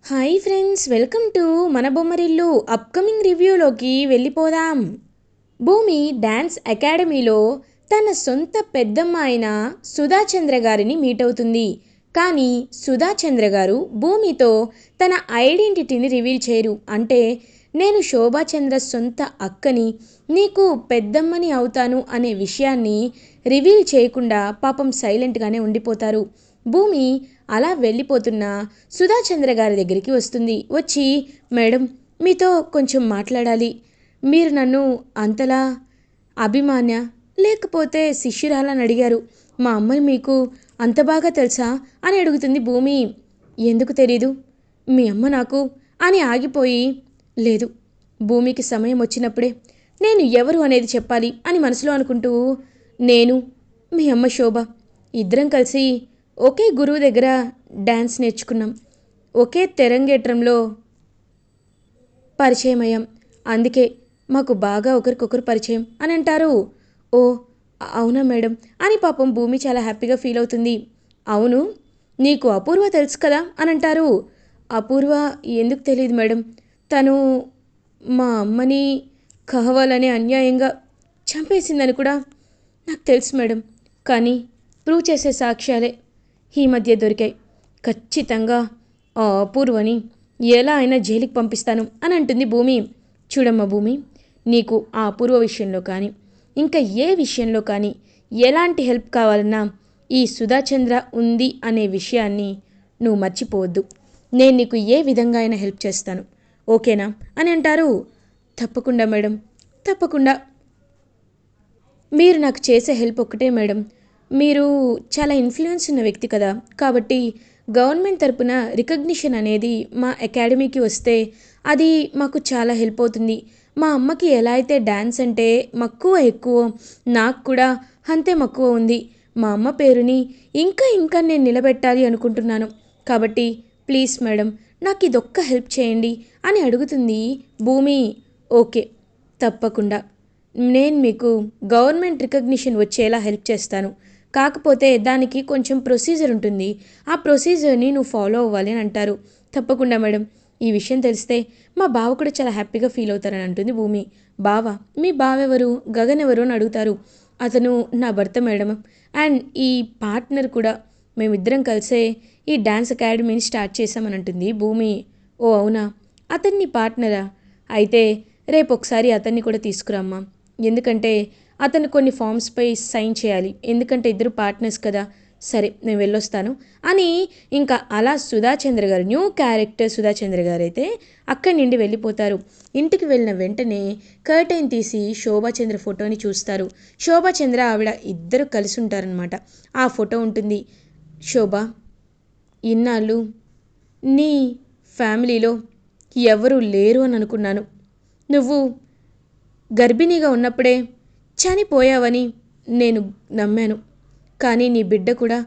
Hi friends, welcome to మన Bommarillu. Upcoming రివ్యూలోకి వెళ్ళిపోదాం. భూమి డ్యాన్స్ అకాడమీలో తన సొంత పెద్దమ్మ అయిన సుధాచంద్ర గారిని మీట్ అవుతుంది. కానీ సుధాచంద్ర గారు భూమితో తన ఐడెంటిటీని రివీల్ చేయరు. అంటే నేను శోభాచంద్ర సొంత అక్కని, నీకు పెద్దమ్మని అవుతాను అనే విషయాన్ని రివీల్ చేయకుండా పాపం సైలెంట్గానే ఉండిపోతారు. భూమి అలా వెళ్ళిపోతున్న సుధాచంద్ర గారి దగ్గరికి వస్తుంది. వచ్చి, మేడం మీతో కొంచెం మాట్లాడాలి. మీరు నన్ను అంతలా అభిమాన్య లేకపోతే శిష్యురాలని అడిగారు. మా అమ్మని మీకు అంత బాగా తెలుసా అని అడుగుతుంది భూమి. ఎందుకు తెలీదు మీ అమ్మ నాకు అని ఆగిపోయి, లేదు భూమికి సమయం వచ్చినప్పుడే నేను ఎవరు అనేది చెప్పాలి అని మనసులో అనుకుంటూ, నేను మీ అమ్మ శోభ ఇద్దరం కలిసి ఒకే గురువు దగ్గర డ్యాన్స్ నేర్చుకున్నాం, ఒకే తెరంగేట్రంలో పరిచయమయ్యాం, అందుకే మాకు బాగా ఒకరికొకరు పరిచయం అని అంటారు. ఓ అవునా మేడం అని పాపం భూమి చాలా హ్యాపీగా ఫీల్ అవుతుంది. అవును, నీకు అపూర్వ తెలుసు కదా అని అంటారు. అపూర్వ ఎందుకు తెలియదు మేడం, తను మా అమ్మని కావాలని అన్యాయంగా చంపేసిందని కూడా నాకు తెలుసు మేడం. కానీ ప్రూవ్ చేసే సాక్ష్యాలే ఈ మధ్య దొరికాయి. ఖచ్చితంగా ఆ అపూర్వని ఎలా అయినా జైలుకి పంపిస్తాను అని అంటుంది భూమి. చూడమ్మా భూమి, నీకు ఆ అపూర్వ విషయంలో కానీ ఇంకా ఏ విషయంలో కానీ ఎలాంటి హెల్ప్ కావాలన్నా ఈ సుధాచంద్ర ఉంది అనే విషయాన్ని నువ్వు మర్చిపోవద్దు. నేను నీకు ఏ విధంగా అయినా హెల్ప్ చేస్తాను, ఓకేనా అని అంటారు. తప్పకుండా మేడం, తప్పకుండా. మీరు నాకు చేసే హెల్ప్ ఒక్కటే మేడం, మీరు చాలా ఇన్ఫ్లుయెన్స్ ఉన్న వ్యక్తి కదా, కాబట్టి గవర్నమెంట్ తరపున రికగ్నిషన్ అనేది మా అకాడమీకి వస్తే అది మాకు చాలా హెల్ప్ అవుతుంది. మా అమ్మకి ఎలా అయితే డ్యాన్స్ అంటే మక్కువ ఎక్కువ, నాకు కూడా అంతే మక్కువ ఉంది. మా అమ్మ పేరుని ఇంకా ఇంకా నేను నిలబెట్టాలి అనుకుంటున్నాను. కాబట్టి ప్లీజ్ మేడం నాకు ఇదొక్క హెల్ప్ చేయండి అని అడుగుతుంది భూమి. ఓకే, తప్పకుండా నేను మీకు గవర్నమెంట్ రికగ్నిషన్ వచ్చేలా హెల్ప్ చేస్తాను. కాకపోతే దానికి కొంచెం ప్రొసీజర్ ఉంటుంది, ఆ ప్రొసీజర్ని నువ్వు ఫాలో అవ్వాలి అని అంటారు. తప్పకుండా మేడం, ఈ విషయం తెలిస్తే మా బావ కూడా చాలా హ్యాపీగా ఫీల్ అవుతారని అంటుంది భూమి. బావ? మీ బావ ఎవరు, గగన్ ఎవరు అని అడుగుతారు. అతను నా భర్త మేడం, అండ్ ఈ పార్ట్నర్ కూడా. మేమిద్దరం కలిసే ఈ డ్యాన్స్ అకాడమీని స్టార్ట్ చేశామని అంటుంది భూమి. ఓ అవునా, అతన్ని పార్ట్నరా? అయితే రేపు ఒకసారి అతన్ని కూడా తీసుకురామ్మా, ఎందుకంటే అతను కొన్ని ఫామ్స్పై సైన్ చేయాలి, ఎందుకంటే ఇద్దరు పార్ట్నర్స్ కదా. సరే నేను వెళ్ళొస్తాను అని ఇంకా అలా సుధాచంద్ర గారు, న్యూ క్యారెక్టర్ సుధాచంద్ర గారు అయితే అక్కడి నుండి వెళ్ళిపోతారు. ఇంటికి వెళ్ళిన వెంటనే కర్టైన్ తీసి శోభాచంద్ర ఫోటోని చూస్తారు. శోభాచంద్ర ఆవిడ ఇద్దరు కలిసి ఉంటారనమాట. ఆ ఫోటో ఉంటుంది. శోభ, ఇన్నాళ్ళు నీ ఫ్యామిలీలో ఎవరూ లేరు అని అనుకున్నాను. నువ్వు గర్భిణీగా ఉన్నప్పుడే చనిపోయావని నేను నమ్మాను. కానీ నీ బిడ్డ కూడా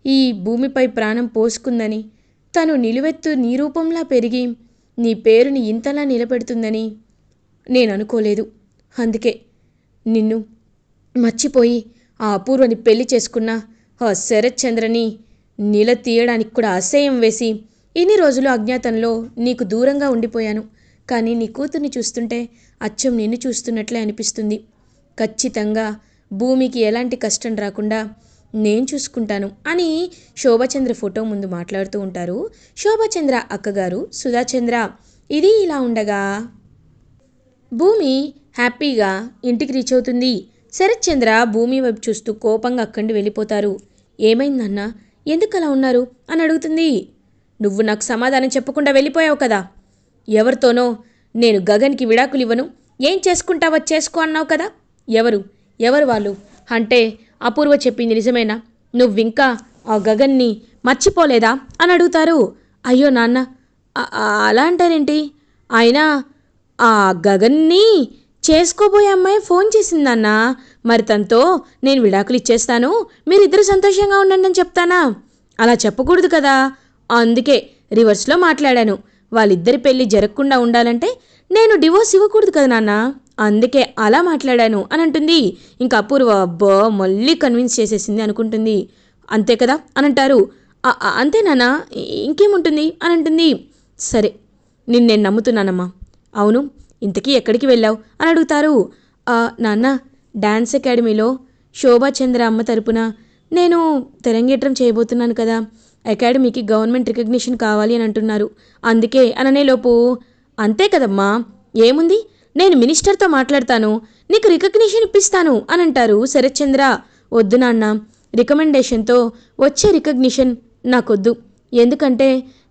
ఈ భూమిపై ప్రాణం పోసుకుందని, తను నిలువెత్తు నీ రూపంలా పెరిగి నీ పేరుని ఇంతలా నిలబెడుతుందని నేను అనుకోలేదు. అందుకే నిన్ను మర్చిపోయి ఆ అపూర్వని పెళ్లి చేసుకున్న ఆ శరత్ చంద్రని నిల తీయడానికి కూడా అసహ్యం వేసి ఇన్ని రోజులు అజ్ఞాతంలో నీకు దూరంగా ఉండిపోయాను. కానీ నీ కూతుర్ని చూస్తుంటే అచ్చం నిన్ను చూస్తున్నట్లే అనిపిస్తుంది. ఖచ్చితంగా భూమికి ఎలాంటి కష్టం రాకుండా నేను చూసుకుంటాను అని శోభాచంద్ర ఫోటో ముందు మాట్లాడుతూ ఉంటారు శోభాచంద్ర అక్కగారు సుధాచంద్ర. ఇది ఇలా ఉండగా భూమి హ్యాపీగా ఇంటికి రీచ్ అవుతుంది. శరత్ చంద్ర భూమి వైపు చూస్తూ కోపంగా అక్కడి వెళ్ళిపోతారు. ఏమైందన్నా, ఎందుకు అలా ఉన్నారు అని అడుగుతుంది. నువ్వు నాకు సమాధానం చెప్పకుండా వెళ్ళిపోయావు కదా. ఎవరితోనో నేను గగన్కి విడాకులు ఇవ్వను, ఏం చేసుకుంటావో చేసుకో అన్నావు కదా. ఎవరు వాళ్ళు అంటే అపూర్వ చెప్పింది నిజమేనా? నువ్వింకా ఆ గగన్ని మర్చిపోలేదా అని అడుగుతారు. అయ్యో నాన్న, అలా అంటారేంటి? అయినా ఆ గగన్ని చేసుకోబోయే అమ్మాయి ఫోన్ చేసిందన్న, మరి తనతో నేను విడాకులు ఇచ్చేస్తాను, మీరిద్దరు సంతోషంగా ఉండండి అని చెప్తానా? అలా చెప్పకూడదు కదా, అందుకే రివర్స్లో మాట్లాడాను. వాళ్ళిద్దరి పెళ్ళి జరగకుండా ఉండాలంటే నేను డివోర్స్ ఇవ్వకూడదు కదా నాన్న, అందుకే అలా మాట్లాడాను అని అంటుంది. ఇంకా అపూర్వ అబ్బో మళ్ళీ కన్విన్స్ చేసేసింది అనుకుంటుంది. అంతే కదా అని అంటారు. అంతే నాన్న, ఇంకేముంటుంది అని అంటుంది. సరే, నేను నమ్ముతున్నానమ్మా. అవును, ఇంతకీ ఎక్కడికి వెళ్ళావు అని అడుగుతారు. నాన్న, డాన్స్ అకాడమీలో శోభాచంద్ర అమ్మ తరపున నేను తెరంగేట్రం చేయబోతున్నాను కదా, అకాడమీకి గవర్నమెంట్ రికగ్నిషన్ కావాలి అని అంటున్నారు. అందుకే అననేలోపు, అంతే కదమ్మా, ఏముంది, నేను మినిస్టర్తో మాట్లాడతాను, నీకు రికగ్నిషన్ ఇప్పిస్తాను అని అంటారు శరత్చంద్ర. వద్దు నాన్న, రికమెండేషన్తో వచ్చే రికగ్నిషన్ నాకొద్దు. ఎందుకంటే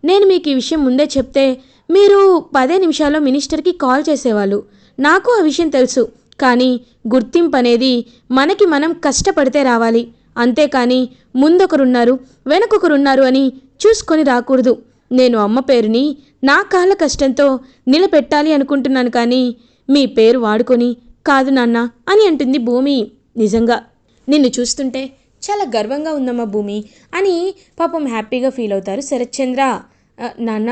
నేను మీకు ఈ విషయం ముందే చెప్తే మీరు 10 నిమిషాల్లో మినిస్టర్కి కాల్ చేసేవాళ్ళు. నాకు ఆ విషయం తెలుసు. కానీ గుర్తింపు అనేది మనకి మనం కష్టపడితే రావాలి. అంతేకాని ముందొకరున్నారు వెనకొకరున్నారు అని చూసుకొని రాకూడదు. నేను అమ్మ పేరుని నా కాళ్ళ కష్టంతో నిలబెట్టాలి అనుకుంటున్నాను, కానీ మీ పేరు వాడుకొని కాదు నాన్న అని అంటుంది భూమి. నిజంగా నిన్ను చూస్తుంటే చాలా గర్వంగా ఉందమ్మా భూమి అని పాపం హ్యాపీగా ఫీల్ అవుతారు శరత్చంద్ర. నాన్న,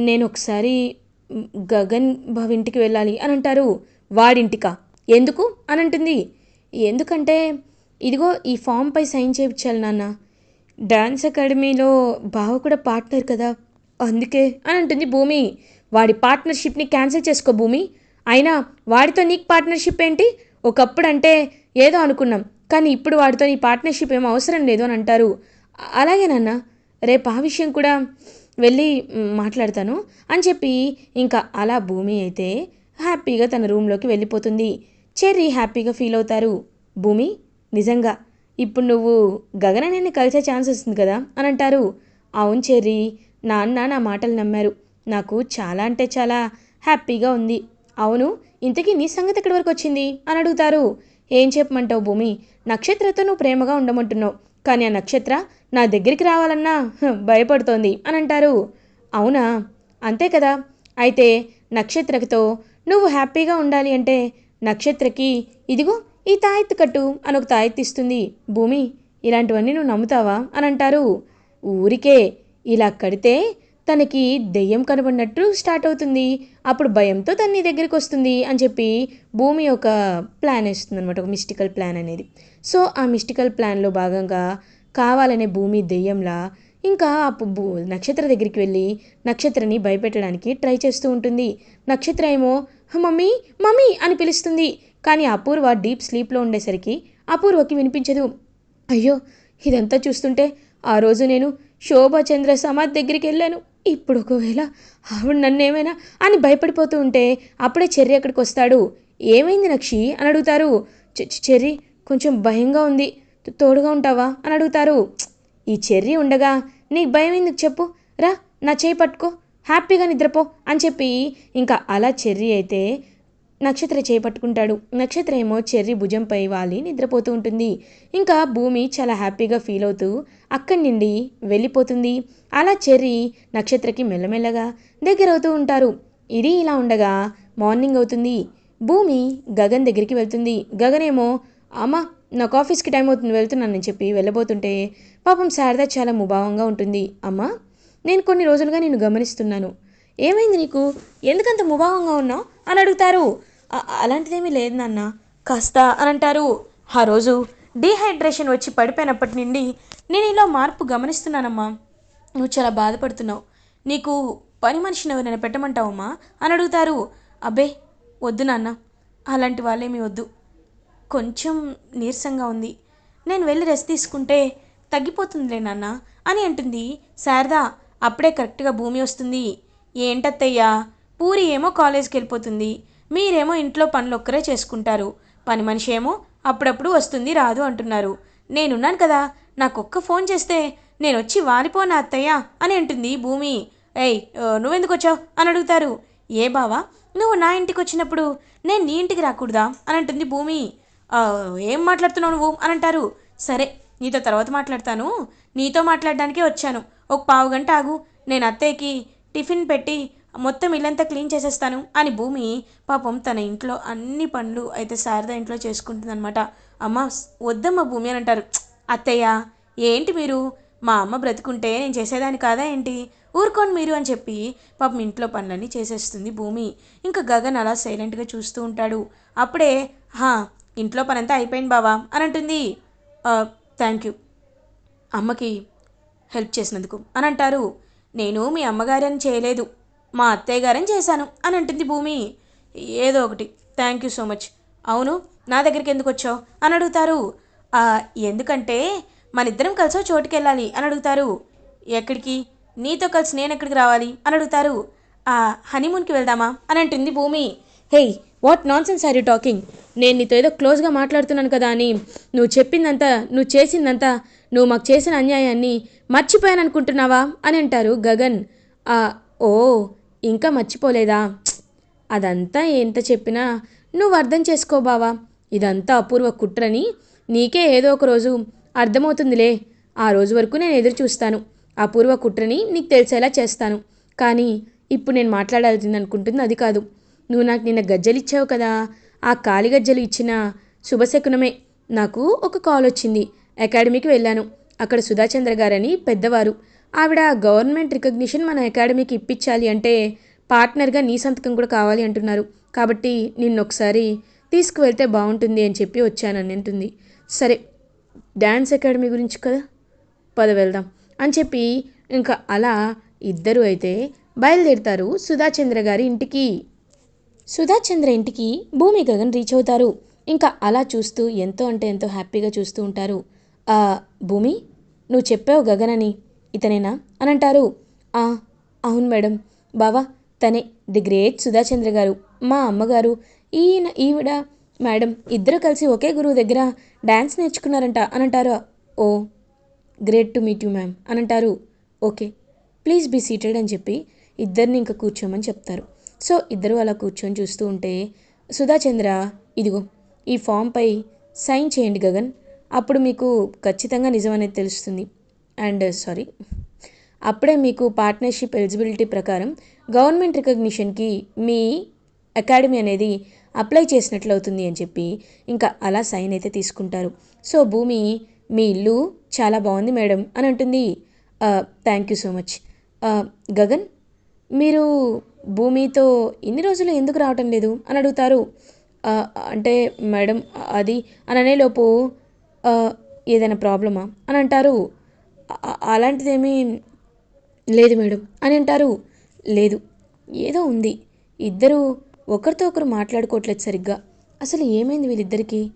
నేను ఒకసారి గగన్ బావ ఇంటికి వెళ్ళాలి అని అంటారు. వాడింటికా? ఎందుకు అని అంటుంది. ఎందుకంటే ఇదిగో ఈ ఫామ్పై సైన్ చేయించాలి నాన్న, డ్యాన్స్ అకాడమీలో బావ కూడా పార్ట్నర్ కదా, అందుకే అని అంటుంది భూమి. వాడి పార్ట్నర్షిప్ని క్యాన్సిల్ చేసుకో భూమి. అయినా వాడితో నీకు పార్ట్నర్షిప్ ఏంటి? ఒకప్పుడు అంటే ఏదో అనుకున్నాం, కానీ ఇప్పుడు వాడితో నీ పార్ట్నర్షిప్ ఏమో అవసరం లేదు అని అంటారు. అలాగే నాన్న, రేపు ఆ విషయం కూడా వెళ్ళి మాట్లాడతాను అని చెప్పి ఇంకా అలా భూమి అయితే హ్యాపీగా తన రూమ్లోకి వెళ్ళిపోతుంది. చెర్రీ హ్యాపీగా ఫీల్ అవుతారు. భూమి, నిజంగా ఇప్పుడు నువ్వు గగననేని కలిసే ఛాన్స్ వస్తుంది కదా అని అంటారు. అవును చెర్రీ, నాన్న నా మాటలు నమ్మారు. నాకు చాలా అంటే చాలా హ్యాపీగా ఉంది. అవును, ఇంతకీ నీ సంగతి ఎక్కడి వరకు వచ్చింది అని అడుగుతారు. ఏం చెప్పమంటావు భూమి, నక్షత్రతో నువ్వు ప్రేమగా ఉండమంటున్నావు, కానీ ఆ నక్షత్ర నా దగ్గరికి రావాలన్నా భయపడుతోంది అని అంటారు. అవునా? అంతే కదా. అయితే నక్షత్రతో నువ్వు హ్యాపీగా ఉండాలి అంటే నక్షత్రకి ఇదిగో ఈ తాయెత్తు కట్టు అని ఒక తాయెత్తు ఇస్తుంది. భూమి, ఇలాంటివన్నీ నువ్వు నమ్ముతావా అని అంటారు. ఊరికే ఇలా కడితే తనకి దెయ్యం కనబడినట్టు స్టార్ట్ అవుతుంది, అప్పుడు భయంతో తన నీ దగ్గరికి వస్తుంది అని చెప్పి భూమి ఒక ప్లాన్ వేస్తుంది అనమాట, ఒక మిస్టికల్ ప్లాన్ అనేది. సో ఆ మిస్టికల్ ప్లాన్లో భాగంగా కావాలనే భూమి దెయ్యంలా ఇంకా నక్షత్ర దగ్గరికి వెళ్ళి నక్షత్రని భయపెట్టడానికి ట్రై చేస్తూ ఉంటుంది. నక్షత్ర ఏమో మమ్మీ మమ్మీ అని పిలుస్తుంది, కానీ అపూర్వ డీప్ స్లీప్లో ఉండేసరికి అపూర్వకి వినిపించదు. అయ్యో, ఇదంతా చూస్తుంటే ఆ రోజు నేను శోభాచంద్ర సమాధి దగ్గరికి వెళ్ళాను, ఇప్పుడు ఒకవేళ ఆవిడ నన్నేమైనా అని భయపడిపోతూ ఉంటే అప్పుడే చెర్రీ అక్కడికి వస్తాడు. ఏమైంది నక్షి అని అడుగుతారు. చెర్రీ, కొంచెం భయంగా ఉంది, తోడుగా ఉంటావా అని అడుగుతారు. ఈ చెర్రీ ఉండగా నీకు భయం ఎందుకు చెప్పు, రా నా చేయి పట్టుకో, హ్యాపీగా నిద్రపో అని చెప్పి ఇంకా అలా చెర్రీ అయితే నక్షత్ర చేపట్టుకుంటాడు. నక్షత్ర ఏమో చెర్రీ భుజంపై వాలి నిద్రపోతూ ఉంటుంది. ఇంకా భూమి చాలా హ్యాపీగా ఫీల్ అవుతూ అక్కడి నుండి వెళ్ళిపోతుంది. అలా చెర్రీ నక్షత్రకి మెల్లమెల్లగా దగ్గరవుతూ ఉంటారు. ఇది ఇలా ఉండగా మార్నింగ్ అవుతుంది. భూమి గగన్ దగ్గరికి వెళ్తుంది. గగన్ ఏమో అమ్మ, నాకు ఆఫీస్కి టైం అవుతుంది, వెళ్తున్నానని చెప్పి వెళ్ళబోతుంటే పాపం శారద చాలా ముభావంగా ఉంటుంది. అమ్మ, నేను కొన్ని రోజులుగా నిన్ను గమనిస్తున్నాను, ఏమైంది నీకు, ఎందుకంత ముభావంగా ఉన్నావు అని అడుగుతారు. అలాంటిదేమీ లేదు నాన్న, కాస్త అని అంటారు. ఆ రోజు డీహైడ్రేషన్ వచ్చి పడిపోయినప్పటి నుండి నేను ఇలా మార్పు గమనిస్తున్నానమ్మా, నువ్వు చాలా బాధపడుతున్నావు, నీకు పని మనిషిని ఎవరైనా పెట్టమంటావమ్మా అని అడుగుతారు. అబ్బే వద్దు నాన్న, అలాంటి వాళ్ళేమీ వద్దు, కొంచెం నీరసంగా ఉంది, నేను వెళ్ళి రెస్ట్ తీసుకుంటే తగ్గిపోతుందిలే నాన్న అని అంటుంది శారద. అప్పుడే కరెక్ట్గా భూమి వస్తుంది. ఏంటత్తయ్యా, పూరి ఏమో కాలేజ్కి వెళ్ళిపోతుంది, మీరేమో ఇంట్లో పనులు ఒక్కరే చేసుకుంటారు, పని మనిషి ఏమో అప్పుడప్పుడు వస్తుంది రాదు అంటున్నారు, నేనున్నాను కదా, నాకొక్క ఫోన్ చేస్తే నేను వచ్చి వాలిపోనా అత్తయ్య అని అంటుంది భూమి. ఏయ్, నువ్వెందుకు వచ్చావు అని అడుగుతారు. ఏ బావా, నువ్వు నా ఇంటికి వచ్చినప్పుడు నేను నీ ఇంటికి రాకూడదా అని అంటుంది భూమి. ఏం మాట్లాడుతున్నావు నువ్వు అని అంటారు. సరే, నీతో తర్వాత మాట్లాడతాను, నీతో మాట్లాడడానికే వచ్చాను, ఒక పావు గంట ఆగు, నేను అత్తయ్యకి టిఫిన్ పెట్టి మొత్తం ఇల్లంతా క్లీన్ చేసేస్తాను అని భూమి పాపం తన ఇంట్లో అన్ని పనులు అయితే శారద ఇంట్లో చేసుకుంటుందన్నమాట. అమ్మ వద్దమ్మ భూమి అని అంటారు. అత్తయ్య ఏంటి మీరు, మా అమ్మ బ్రతుకుంటే నేను చేసేదాన్ని కాదా ఏంటి, ఊరుకోండి మీరు అని చెప్పి పాపం ఇంట్లో పనులన్నీ చేసేస్తుంది భూమి. ఇంకా గగన్ అలా సైలెంట్గా చూస్తూ ఉంటాడు. అప్పుడే ఇంట్లో పనంతా అయిపోయింది బావా అని అంటుంది. థ్యాంక్ యూ అమ్మకి హెల్ప్ చేసినందుకు అని అంటారు. నేను మీ అమ్మగారని చేయలేదు, మా అత్తయ్య గారని చేశాను అని అంటుంది భూమి. ఏదో ఒకటి, థ్యాంక్ యూ సో మచ్. అవును, నా దగ్గరికి ఎందుకు వచ్చావు అని అడుగుతారు. "ఆ, ఎందుకంటే మన ఇద్దరం కలిసి ఓ చోటుకి వెళ్ళాలి అని అడుగుతారు. ఎక్కడికి? నీతో కలిసి నేను ఎక్కడికి రావాలి అని అడుగుతారు. "ఆ, హనీమూన్కి వెళ్దామా అని అంటుంది Bhoomi. Hey, what nonsense are you talking? నేను నీతో ఏదో క్లోజ్గా మాట్లాడుతున్నాను కదా అని నువ్వు చెప్పిందంతా, నువ్వు చేసిందంతా, నువ్వు మాకు చేసిన అన్యాయాన్ని మర్చిపోయాను అనుకుంటున్నావా అని అంటారు గగన్. "ఆ, ఓ, ఇంకా మర్చిపోలేదా? అదంతా ఎంత చెప్పినా నువ్వు అర్థం చేసుకో బావా. ఇదంతా అపూర్వ కుట్రని నీకే ఏదో ఒక రోజు అర్థమవుతుందిలే. ఆ రోజు వరకు నేను ఎదురు చూస్తాను. అపూర్వ కుట్రని నీకు తెలిసేలా చేస్తాను. కానీ ఇప్పుడు నేను మాట్లాడాల్సింది అనుకుంటుంది అది కాదు. నువ్వు నాకు నిన్న గజ్జలు ఇచ్చావు కదా, ఆ కాలి గజ్జలు ఇచ్చిన శుభశకునమే. నాకు ఒక కాల్ వచ్చింది. అకాడమీకి వెళ్ళాను. అక్కడ సుధాచంద్ర గారని పెద్దవారు. ఆవిడ గవర్నమెంట్ రికగ్నిషన్ మన అకాడమీకి ఇప్పించాలి అంటే పార్ట్నర్గా నీ సంతకం కూడా కావాలి అంటున్నారు. కాబట్టి నిన్నొకసారి తీసుకువెళ్తే బాగుంటుంది అని చెప్పి వచ్చానని అంటుంది. సరే, డ్యాన్స్ అకాడమీ గురించి కదా, పద వెళ్దాం అని చెప్పి ఇంకా అలా ఇద్దరు అయితే బయలుదేరుతారు సుధాచంద్ర గారి ఇంటికి. సుధాచంద్ర ఇంటికి భూమి గగన్ రీచ్ అవుతారు. ఇంకా అలా చూస్తూ ఎంతో అంటే ఎంతో హ్యాపీగా చూస్తూ ఉంటారు. "ఆ, భూమి, నువ్వు చెప్పావు గగన్ అని, ఇతనేనా అని అంటారు. "ఆ, అవును మేడం. బావా, తనే ది గ్రేట్ సుధాచంద్ర గారు, మా అమ్మగారు. ఈవిడ మేడం ఇద్దరు కలిసి ఒకే గురువు దగ్గర డ్యాన్స్ నేర్చుకున్నారంట అని అంటారు. Oh, great to meet you ma'am అని అంటారు. ఓకే, ప్లీజ్ బీ సీటెడ్ అని చెప్పి ఇద్దరిని ఇంకా కూర్చోమని చెప్తారు. సో ఇద్దరు అలా కూర్చొని చూస్తూ ఉంటే సుధాచంద్ర, ఇదిగో ఈ ఫామ్పై సైన్ చేయండి గగన్, అప్పుడు మీకు ఖచ్చితంగా నిజం అనేది తెలుస్తుంది. అండ్ సారీ, అప్పుడే మీకు పార్ట్నర్షిప్ ఎలిజిబిలిటీ ప్రకారం గవర్నమెంట్ రికగ్నిషన్కి మీ అకాడమీ అనేది అప్లై చేసినట్లు అవుతుంది అని చెప్పి ఇంకా అలా సైన్ అయితే తీసుకుంటారు. సో భూమి, మీ ఇల్లు చాలా బాగుంది మేడం అని అంటుంది. Thank you so much. Gagan, మీరు భూమితో ఇన్ని రోజులు ఎందుకు రావటం లేదు అని అడుగుతారు. "ఆ, అంటే మేడం అది" అని అనేలోపు ఏదైనా ప్రాబ్లమా అని అంటారు. అలాంటిదేమీ లేదు మేడం అని అంటారు. లేదు, ఏదో ఉంది. ఇద్దరు ఒకరితో ఒకరు మాట్లాడుకోవట్లేదు సరిగ్గా. అసలు ఏమైంది వీళ్ళిద్దరికీ?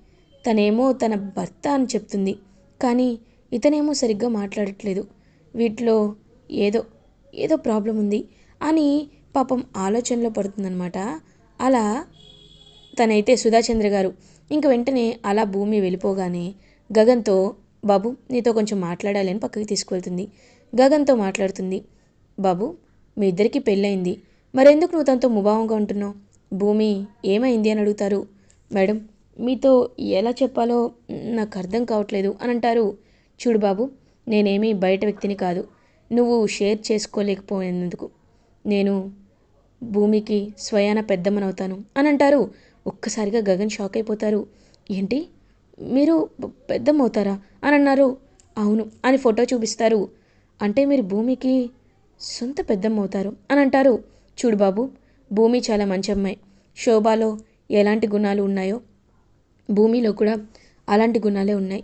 తనేమో తన భర్త అని చెప్తుంది, కానీ ఇతనేమో సరిగ్గా మాట్లాడట్లేదు. వీటిలో ఏదో ఏదో ప్రాబ్లం ఉంది అని పాపం ఆలోచనలో పడుతుందనమాట. అలా తనైతే సుధాచంద్ర గారు ఇంక వెంటనే అలా భూమి వెళ్ళిపోగానే గగన్తో, బాబు నీతో కొంచెం మాట్లాడాలి అని పక్కకి తీసుకువెళ్తుంది. గగన్తో మాట్లాడుతుంది. బాబు, మీ ఇద్దరికి పెళ్ళయింది, మరెందుకు నువ్వు తనతో ముభావంగా ఉంటున్నావు? భూమి, ఏమైంది అని అడుగుతారు. మేడం, మీతో ఎలా చెప్పాలో నాకు అర్థం కావట్లేదు అని అంటారు. చూడు బాబు, నేనేమీ బయట వ్యక్తిని కాదు. నువ్వు షేర్ చేసుకోలేకపోయినందుకు నేను భూమికి స్వయాన పెద్దమ్మనవుతాను అని అంటారు. ఒక్కసారిగా గగన్ షాక్ అయిపోతారు. ఏంటి, మీరు పెద్దమ్మవుతారా అని అన్నారు. అవును అని ఫోటో చూపిస్తారు. అంటే మీరు భూమికి సొంత పెద్దమ్మవుతారు అని అంటారు. చూడు బాబు, భూమి చాలా మంచి అమ్మాయి. శోభాలో ఎలాంటి గుణాలు ఉన్నాయో భూమిలో కూడా అలాంటి గుణాలే ఉన్నాయి.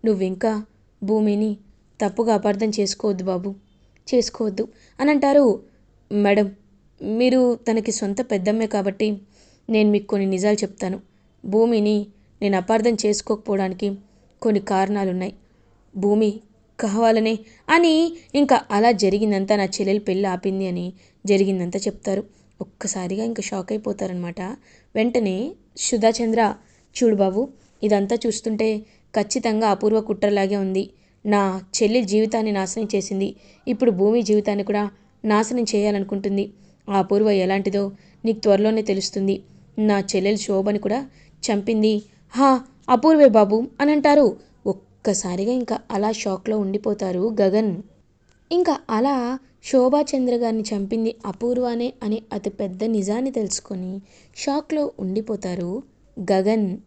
నువ్వింకా భూమిని తప్పుగా అపార్థం చేసుకోవద్దు బాబు, చేసుకోవద్దు అని అంటారు. మేడం, మీరు తనకి సొంత పెద్దమ్మే కాబట్టి నేను మీకు కొన్ని నిజాలు చెప్తాను. భూమిని నేను అపార్థం చేసుకోకపోవడానికి కొన్ని కారణాలున్నాయి. భూమి కావాలనే అని ఇంకా అలా జరిగిందంతా నా చెల్లెలు పెళ్ళి ఆపింది అని జరిగిందంతా చెప్తారు. ఒక్కసారిగా ఇంకా షాక్ అయిపోతారనమాట. వెంటనే సుధాచంద్ర, చూడు బాబు, ఇదంతా చూస్తుంటే ఖచ్చితంగా అపూర్వ కుట్రలాగే ఉంది. నా చెల్లి జీవితాన్ని నాశనం చేసింది, ఇప్పుడు భూమి జీవితాన్ని కూడా నాశనం చేయాలనుకుంటుంది. ఆ అపూర్వ ఎలాంటిదో నీకు త్వరలోనే తెలుస్తుంది. నా చెల్లెలు శోభని కూడా చంపింది హా అపూర్వే బాబు అని అంటారు. ఒక్కసారిగా ఇంకా అలా షాక్లో ఉండిపోతారు గగన్. ఇంకా అలా శోభాచంద్ర గారిని చంపింది అపూర్వనే అనే అతి పెద్ద నిజాన్ని తెలుసుకొని షాక్లో ఉండిపోతారు గగన్.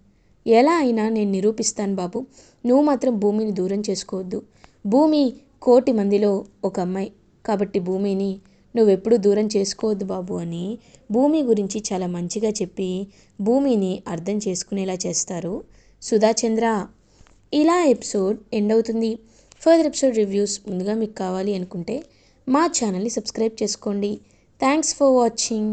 ఎలా అయినా నేను నిరూపిస్తాను బాబు, నువ్వు మాత్రం భూమిని దూరం చేసుకోవద్దు. భూమి కోటి మందిలో ఒక అమ్మాయి, కాబట్టి భూమిని నువ్వెప్పుడూ దూరం చేసుకోవద్దు బాబు అని భూమి గురించి చాలా మంచిగా చెప్పి భూమిని అర్థం చేసుకునేలా చేస్తారు సుధాచంద్ర. ఇలా ఎపిసోడ్ ఎండ్ అవుతుంది. ఫర్దర్ ఎపిసోడ్ రివ్యూస్ ముందుగా మీకు కావాలి అనుకుంటే మా ఛానల్ని సబ్స్క్రైబ్ చేసుకోండి. Thanks for watching.